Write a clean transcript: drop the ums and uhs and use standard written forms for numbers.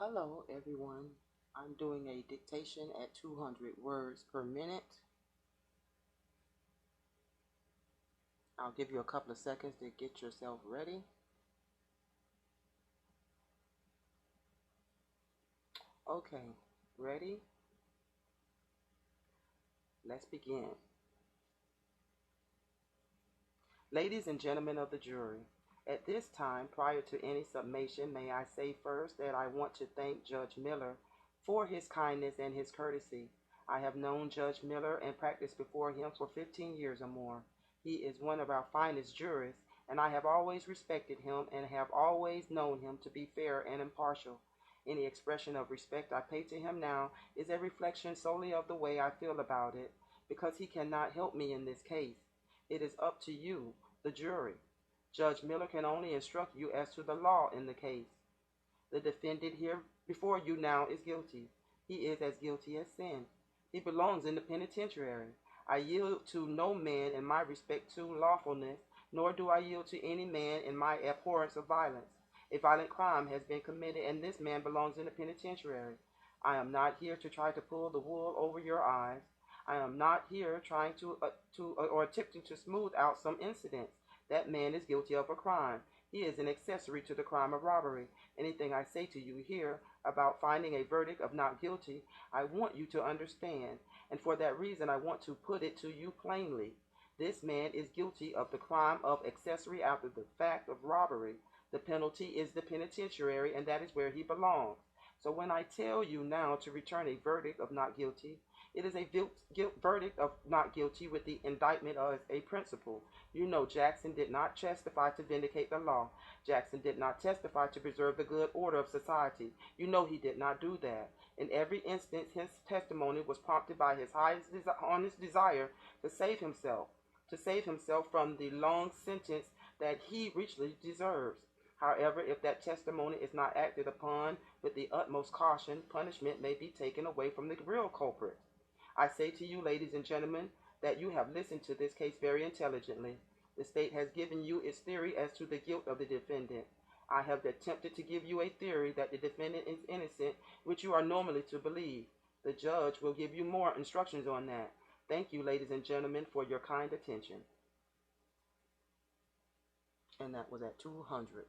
Hello everyone, I'm doing a dictation at 200 words per minute. I'll give you a couple of seconds to get yourself ready. Okay, ready? Let's begin. Ladies and gentlemen of the jury, at this time, prior to any summation, may I say first that I want to thank Judge Miller for his kindness and his courtesy. I have known Judge Miller and practiced before him for 15 years or more. He is one of our finest jurists, and I have always respected him and have always known him to be fair and impartial. Any expression of respect I pay to him now is a reflection solely of the way I feel about it, because he cannot help me in this case. It is up to you, the jury. Judge Miller can only instruct you as to the law in the case. The defendant here before you now is guilty. He is as guilty as sin. He belongs in the penitentiary. I yield to no man in my respect to lawfulness, nor do I yield to any man in my abhorrence of violence. A violent crime has been committed, and this man belongs in the penitentiary. I am not here to try to pull the wool over your eyes. I am not here trying or attempting to smooth out some incidents. That man is guilty of a crime. He is an accessory to the crime of robbery. Anything I say to you here about finding a verdict of not guilty, I want you to understand, and for that reason I want to put it to you plainly. This man is guilty of the crime of accessory after the fact of robbery. The penalty is the penitentiary, and that is where he belongs. So when I tell you now to return a verdict of not guilty, it is a verdict of not guilty with the indictment as a principle. You know Jackson did not testify to vindicate the law. Jackson did not testify to preserve the good order of society. You know he did not do that. In every instance, his testimony was prompted by his honest desire to save himself from the long sentence that he richly deserves. However, if that testimony is not acted upon with the utmost caution, punishment may be taken away from the real culprit. I say to you, ladies and gentlemen, that you have listened to this case very intelligently. The state has given you its theory as to the guilt of the defendant. I have attempted to give you a theory that the defendant is innocent, which you are normally to believe. The judge will give you more instructions on that. Thank you, ladies and gentlemen, for your kind attention. And that was at 200.